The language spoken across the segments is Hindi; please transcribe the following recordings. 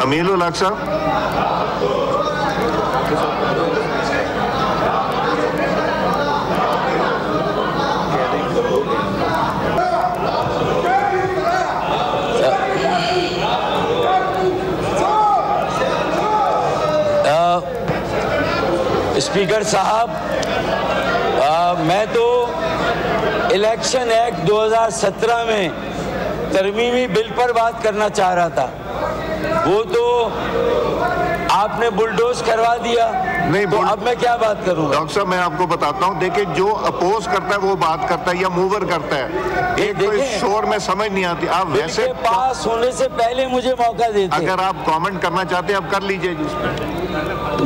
अमीनुल हक साहब। स्पीकर साहब, मैं तो इलेक्शन एक्ट 2017 में तरमीमी बिल पर बात करना चाह रहा था। वो तो आपने बुलडोज करवा दिया। नहीं तो अब मैं क्या बात करूं? डॉक्टर साहब, मैं आपको बताता हूं, देखिए जो अपोज करता है वो बात करता है या मूवर करता है। एक तो इस शोर में समझ नहीं आती। आप वैसे पास होने से पहले मुझे मौका देते। अगर आप कमेंट करना चाहते हैं आप कर लीजिए जिस पर।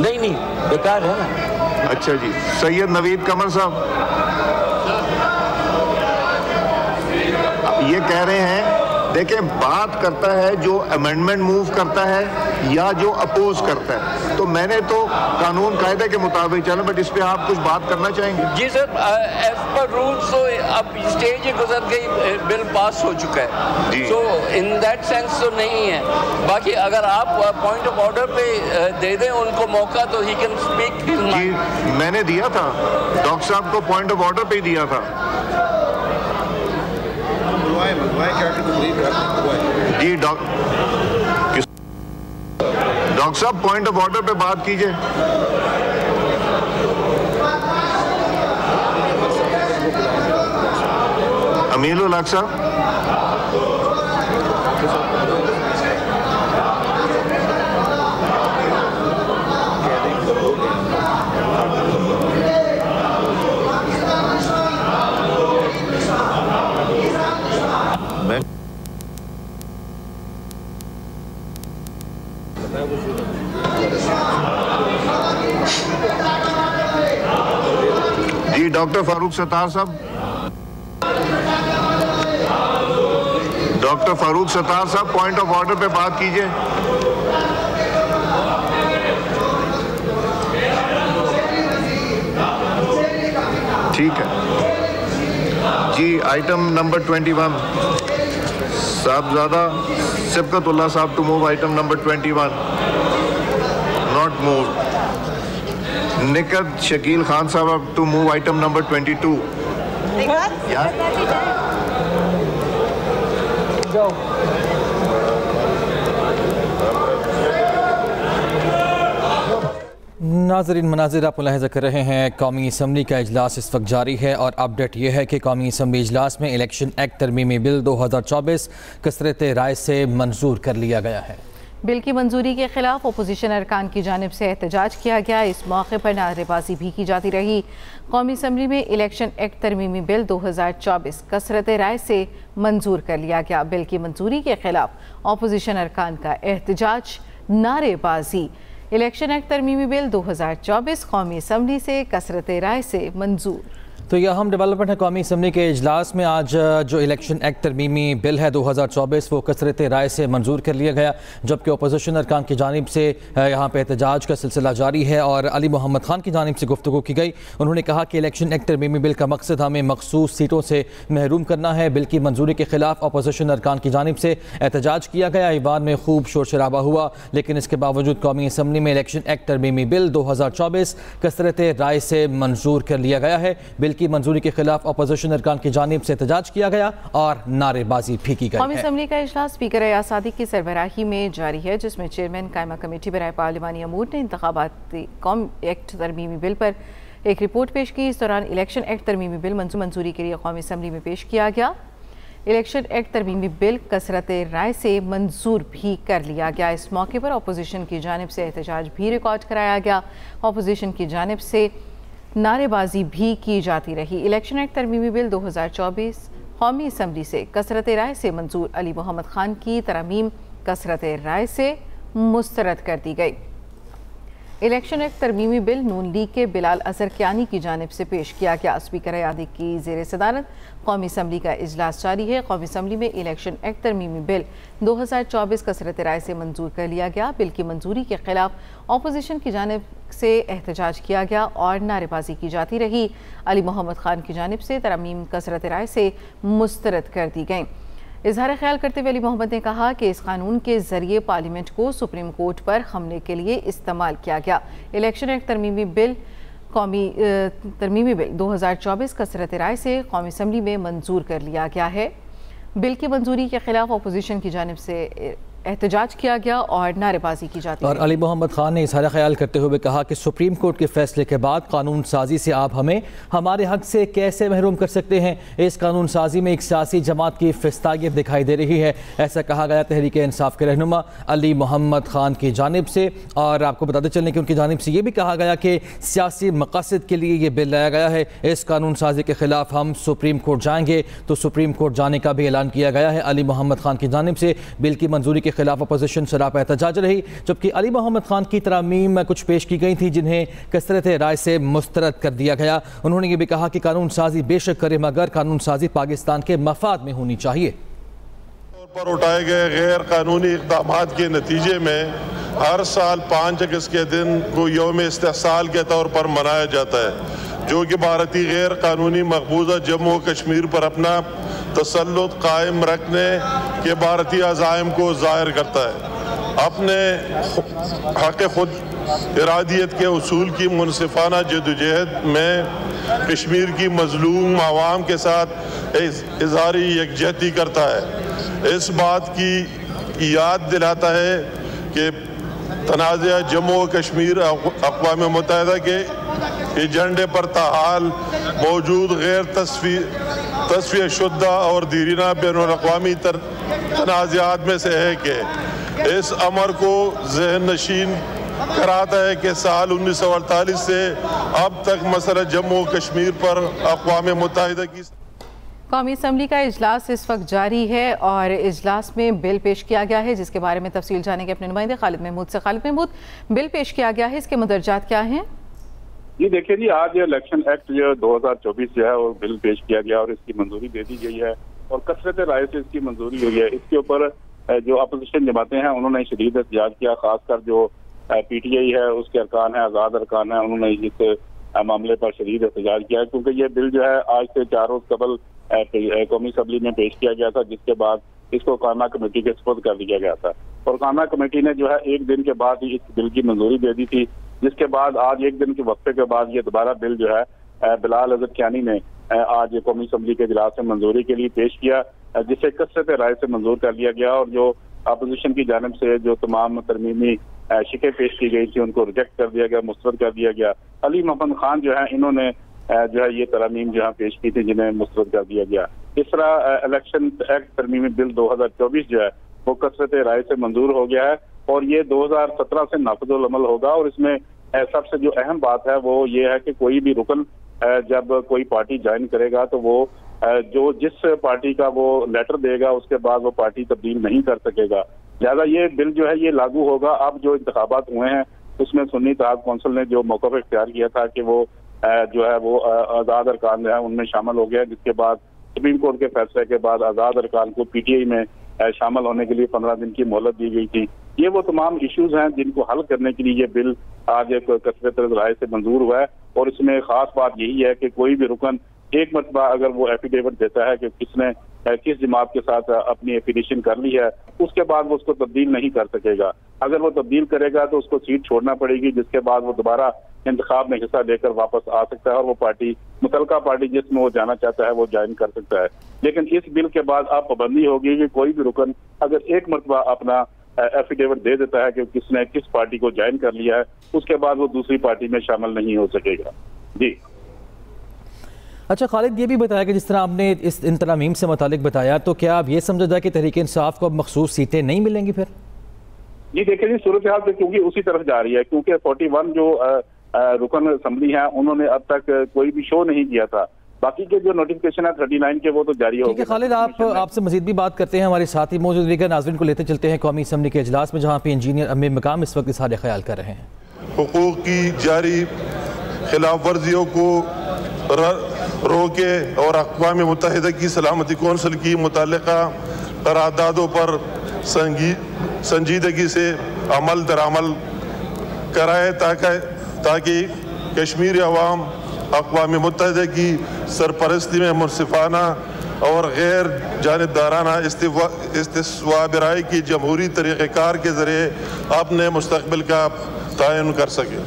नहीं बेकार है ना। अच्छा जी, सैयद नवीद कमर साहब ये कह रहे हैं, देखिए बात करता है जो अमेंडमेंट मूव करता है या जो अपोज करता है। तो मैंने तो कानून कायदे के मुताबिक चला, बट इस पे आप कुछ बात करना चाहेंगे? जी सर, एज पर रूल्स तो अब स्टेज ही गुजर गई, बिल पास हो चुका है। तो इन दैट सेंस तो नहीं है। बाकी अगर आप पॉइंट ऑफ ऑर्डर पे दे दें उनको मौका तो ही कैन स्पीक। जी मैंने दिया था डॉक्टर साहब को, पॉइंट ऑफ ऑर्डर पे ही दिया था। जी डॉक्टर साहब पॉइंट ऑफ ऑर्डर पे बात कीजिए। अमीनुल हक साहब। जी डॉक्टर फारूक सत्तार साहब। डॉक्टर फारूक सत्तार साहब पॉइंट ऑफ ऑर्डर पे बात कीजिए। ठीक है जी। आइटम नंबर 21 साहबजादा सिबकतुल्लाह साहब to move item number 21। Not move. Nikhat Shakeel Khan साहब टू मूव आइटम नंबर 22। नाज़रीन, मनाज़िर आप मुलाहिज़ा कर रहे हैं। कौमी असम्बली का इजलास इस वक्त जारी है और अपडेट यह है कि कौमी असम्बली इजलास में इलेक्शन एक्ट तरमीमी बिल 2024 कसरत राय से मंजूर कर लिया गया है। बिल की मंजूरी के खिलाफ अपोजिशन अरकान की जानिब से एहतजाज किया गया। इस मौके पर नारेबाजी भी की जाती रही। कौमी असम्बली में इलेक्शन एक्ट तरमीमी बिल 2024 कसरत राय से मंजूर कर लिया गया। बिल की मंजूरी के खिलाफ अपोजिशन अरकान का एहतजाज, नारेबाजी। इलेक्शन एक्ट तरमीमी बिल 2024 कौमी असम्बली से कसरत राय से मंजूर। तो यह अहम डेवलपमेंट है। कौमी असम्बली के इजलास में आज जो इलेक्शन एक्ट तरमीमी बिल है 2024 वो कसरत राय से मंजूर कर लिया गया, जबकि अपोजिशन अरकान की जानिब से यहाँ पे एहतजाज का सिलसिला जारी है और अली मोहम्मद खान की जानिब से गुफ्तगू की गई। उन्होंने कहा कि इलेक्शन एक्ट तरमीमी बिल का मकसद हमें मखसूस सीटों से महरूम करना है। बिल की मंजूरी के खिलाफ अपोजिशन अरकान की जानिब से एहतजाज किया गया। ईवान में खूब शोर शराबा हुआ, लेकिन इसके बावजूद कौमी असम्बली में इलेक्शन एक्ट तरमीमी बिल 2024 कसरत राय से मंजूर कर लिया गया है। बिल की मंजूरी के खिलाफ अपोजिशन अरकान की जानिब से एहतजाज किया गया और नारेबाजी भी की गई। कौमी असम्बली का इजलास स्पीकर अयाज सादिक की सरबराही में जारी है, जिसमें चेयरमैन कायमा कमेटी बराए पार्लिमानी अमूर ने इंतखाबाती कौम एक्ट तरमीमी बिल पर एक रिपोर्ट पेश की। इस दौरान इलेक्शन एक्ट तरमीमी बिल मंजूरी के लिए कौमी असम्बली में पेश किया गया। इलेक्शन एक्ट तरमीमी बिल कसरत राय से मंजूर भी कर लिया गया। इस मौके पर अपोजिशन की जानिब से एहतजाज भी रिकॉर्ड कराया गया। अपोजिशन की जानिब से नारेबाजी भी की जाती रही। इलेक्शन एक्ट तरमीमी बिल 2024 कौमी असम्बली से कसरत राय से मंजूर। अली मोहम्मद खान की तरमीम कसरत राय से मुस्तरद कर दी गई। इलेक्शन एक्ट तरमीमी बिल नून लीग के बिलाल अजहर कियानी की जानिब से पेश किया गया। स्पीकर अयादी की ज़ेर सदारत कौमी असम्बली का इजलास जारी है। कौमी असम्बली में इलेक्शन एक्ट तरमीमी बिल 2024 कसरत राय से मंजूर कर लिया गया। बिल की मंजूरी के खिलाफ अपोजिशन की जानिब से एहतजाज किया गया और नारेबाजी की जाती रही। अली मोहम्मद खान की जानिब से तरमीम कसरत राय से मुस्तरद कर दी गई। इजहार ख्याल करते हुए अली मोहम्मद ने कहा कि इस कानून के जरिए पार्लियामेंट को सुप्रीम कोर्ट पर हमले के लिए इस्तेमाल किया गया। इलेक्शन एक्ट तरमीमी बिल 2024 कसरत राय से कौमी असम्बली में मंजूर कर लिया गया है। बिल की मंजूरी के खिलाफ अपोजिशन की जानिब से एहतजाज किया गया और नारेबाजी की जाती है। और अली मोहम्मद खान ने इजहार ख्याल करते हुए कहा कि सुप्रीम कोर्ट के फैसले के बाद कानून साजी से आप हमें हमारे हक से कैसे महरूम कर सकते हैं। इस कानून साजी में एक सियासी जमात की फिस्तागियत दिखाई दे रही है, ऐसा कहा गया तहरीक इंसाफ के रहनुमा अली मोहम्मद खान की जानिब से। और आपको बताते चलें कि उनकी जानिब से ये भी कहा गया कि सियासी मकसद के लिए ये बिल लाया गया है। इस कानून साजी के खिलाफ हम सुप्रीम कोर्ट जाएंगे, तो सुप्रीम कोर्ट जाने का भी ऐलान किया गया है। अली मोहम्मद खान की जानिब से बिल की मंजूरी के खिलाफ अपोजिशन सरापा एहतजाज रही, जबकि अली मोहम्मद खान की तरमीम कुछ पेश की गई थी जिन्हें कसरत राय से मुस्तरद कर दिया गया। उन्होंने ये भी कहा कि कानून साजी बेशक करे मगर कानून साजी पाकिस्तान के मफाद में होनी चाहिए। पर उठाए गए गैर कानूनी इक़दाम के नतीजे में हर साल 5 अगस्त के दिन को यौम इस्तेहसाल के तौर पर मनाया जाता है, जो कि भारतीय गैर कानूनी मकबूजा जम्मू कश्मीर पर अपना तसल्लुत कायम रखने के भारतीय अज़ाइम को ज़ाहिर करता है। अपने हक़ खुद इरादियत के उसूल की मुनसिफाना जदोजहद में कश्मीर की मजलूम आवाम के साथ इज़हारी यकजहती करता है। इस बात की याद दिलाता है कि तनाज़ा जम्मू व कश्मीर अक़वाम मुत्तहिदा के एजेंडे पर ताहाल मौजूद गैर तस्वीर शुदा और दीरीना बैनुल-अक़वामी तनाज़ात में से है कि इस अमर को ज़हन नशीन कराता है कि साल 1948 से अब तक मसला जम्मू कश्मीर पर अक़वाम मुत्तहिदा की कौमी असम्बली का इजलास इस वक्त जारी है और इजलास में बिल पेश किया गया है, जिसके बारे में तफसील जानेंगे अपने नुमाइंदे खालिद महमूद से। खालिद महमूद, बिल पेश किया गया है, इसके मदरजात क्या हैं? जी देखिए जी, आज इलेक्शन एक्ट जो 2024 जो है वो बिल पेश किया गया और इसकी मंजूरी दे दी गई है और कसरत राय से इसकी मंजूरी हुई है। इसके ऊपर जो अपोजिशन जमातें हैं उन्होंने शदीद एहतजाज किया, खासकर जो PTI है उसके अरकान है, आज़ाद अरकान है, उन्होंने इस मामले पर शदीद एहतजाज किया, क्योंकि ये बिल जो है आज से 4 रोज कबल कौमी असम्बली में पेश किया गया था, जिसके बाद इसको काना कमेटी के सुपुर्द कर दिया गया था और काना कमेटी ने जो है 1 दिन के बाद ही इस बिल की मंजूरी दे दी थी, जिसके बाद आज 1 दिन के वक्फे के बाद ये दोबारा बिल जो है बिलाल अजहर कियानी ने आज कौमी असम्बली के इजलास में मंजूरी के लिए पेश किया, जिसे कसरत राय से मंजूर कर लिया गया और जो अपोजिशन की जानिब से जो तमाम तरमीमी शिकें पेश की गई थी उनको रिजेक्ट कर दिया गया, मुस्तरद कर दिया गया। अली मोहम्मद खान जो है इन्होंने जो है ये तरमीम जो है पेश की थी जिन्हें मुस्तरद कर दिया गया। इस तरह इलेक्शन एक्ट तरमीमी बिल 2024 जो है वो कसरत राय से मंजूर हो गया है और ये 2017 से नाफिजुल अमल होगा। और इसमें सबसे जो अहम बात है वो ये है कि कोई भी रुकन जब कोई पार्टी ज्वाइन करेगा तो वो जो जिस पार्टी का वो लेटर देगा उसके बाद वो पार्टी तब्दील नहीं कर सकेगा। लिहाजा ये बिल जो है ये लागू होगा। अब जो इंतखाबात हुए हैं उसमें सुन्नी इत्तेहाद कौंसिल ने जो मौक़िफ़ इख्तियार किया था कि वो जो है वो आज़ाद अरकान जो है उनमें शामिल हो गया, जिसके बाद सुप्रीम कोर्ट के फैसले के बाद आज़ाद अरकान को PTI में शामिल होने के लिए 15 दिन की मोहलत दी गई थी। ये वो तमाम इश्यूज हैं जिनको हल करने के लिए ये बिल आज एक कसरत राय से मंजूर हुआ है और इसमें खास बात यही है कि कोई भी रुकन एक मरतबा अगर वो एफिडेविट देता है कि किसने किस जमात के साथ अपनी एफिलिएशन कर ली है, उसके बाद वो उसको तब्दील नहीं कर सकेगा। अगर वो तब्दील करेगा तो उसको सीट छोड़ना पड़ेगी, जिसके बाद वो दोबारा इंतखाब में हिस्सा लेकर वापस आ सकता है और वो पार्टी मुतलका पार्टी जिसमें वो जाना चाहता है वो ज्वाइन कर सकता है। लेकिन इस बिल के बाद अब पाबंदी होगी कि कोई भी रुकन अगर एक मरतबा अपना एफिडेविट दे देता है कि किसने किस पार्टी को ज्वाइन कर लिया है, उसके बाद वो दूसरी पार्टी में शामिल नहीं हो सकेगा। जी अच्छा खालिद, ये भी बताया कि जिस तरह आपने इस इन तरमीम से मुतालिक बताया, तो क्या आप ये समझा जाए कि तहरीक इंसाफ को अब मखसूस सीटें नहीं मिलेंगी फिर? जी देखिए जी, सूरत हाल तो क्योंकि उसी तरफ जा रही है, क्योंकि 41 जो रुकन असम्बली हैं उन्होंने अब तक कोई भी शो नहीं किया था। बाकी के जो नोटिफिकेशन है 39 के वो तो जारी हो गए। खालिद, आपसे मजीद भी बात करते हैं, हमारे साथ ही मौजूद दीगर नाज़रीन को लेते चलते हैं कौमी असम्बली के इजलास में, जहाँ पे इंजीनियर अमीर मकाम इस वक्त इज़हार ख्याल कर रहे हैं। हुकूक की जारी खिलाफ वर्जियों को रोके और अक़वाम मुत्तहिदा की सलामती कौंसिल की मुतल्लिका करारदादों पर संजीदगी से अमल दरामल कराए ताकि कश्मीरी अवाम अक़वाम मुत्तहिदा की सरपरस्ती में मुनसिफाना और गैर जानिबदाराना इस्तिस्वा बराई की जमहूरी तरीक़ेकार के ज़रिए अपने मुस्तक़बिल का तयन कर सके।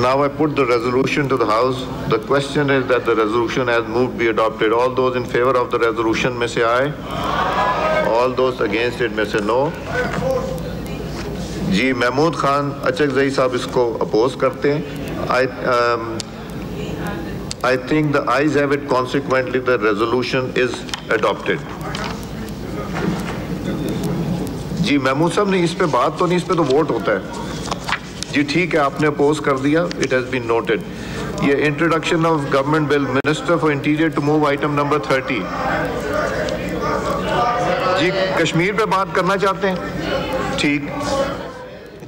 Now I put the resolution to the House. The question is that the resolution as moved be adopted. All those in favor of the resolution may say aye. All those against it may say no. जी महमूद खान अचकज़ई साहब इसको अपोज करते हैं। I think the ayes have it. Consequently, the resolution is adopted. जी महमूद साहब नहीं, इस पे बात तो नहीं, इस पे तो वोट होता है। जी ठीक है, आपने अपोज कर दिया, इट हैज बीन नोटेड। ये introduction of government bill, minister for interior to move item number 30। जी कश्मीर पे बात करना चाहते हैं, ठीक।